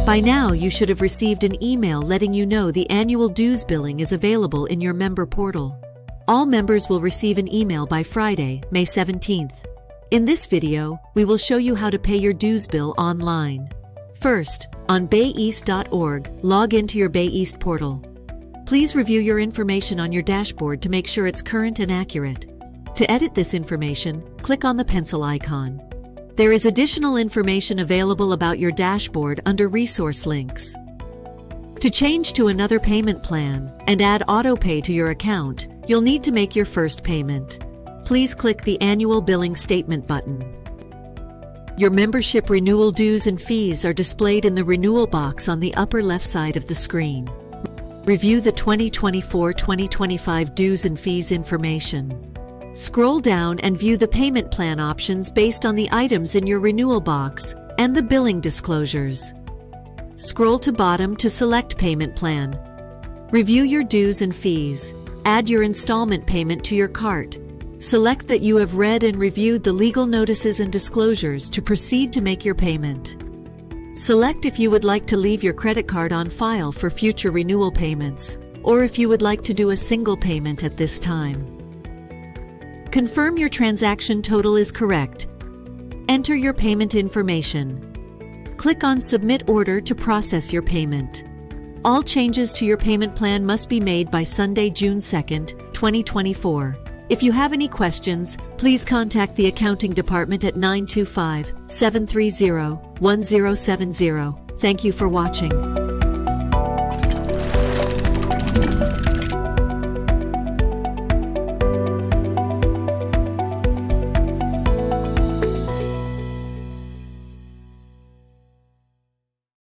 By now, you should have received an email letting you know the annual dues billing is available in your member portal. All members will receive an email by Friday, May 17th. In this video, we will show you how to pay your dues bill online. First, on bayeast.org, log into your BayEast portal. Please review your information on your dashboard to make sure it's current and accurate. To edit this information, click on the pencil icon. There is additional information available about your dashboard under resource links. To change to another payment plan and add autopay to your account, you'll need to make your first payment. Please click the Annual Billing Statement button. Your membership renewal dues and fees are displayed in the renewal box on the upper left side of the screen. Review the 2024-2025 dues and fees information. Scroll down and view the payment plan options based on the items in your renewal box and the billing disclosures. Scroll to bottom to select payment plan. Review your dues and fees. Add your installment payment to your cart. Select that you have read and reviewed the legal notices and disclosures to proceed to make your payment. Select if you would like to leave your credit card on file for future renewal payments, or if you would like to do a single payment at this time. Confirm your transaction total is correct. Enter your payment information. Click on Submit Order to process your payment. All changes to your payment plan must be made by Sunday, June 2nd, 2024. If you have any questions, please contact the accounting department at 925-730-1070. Thank you for watching.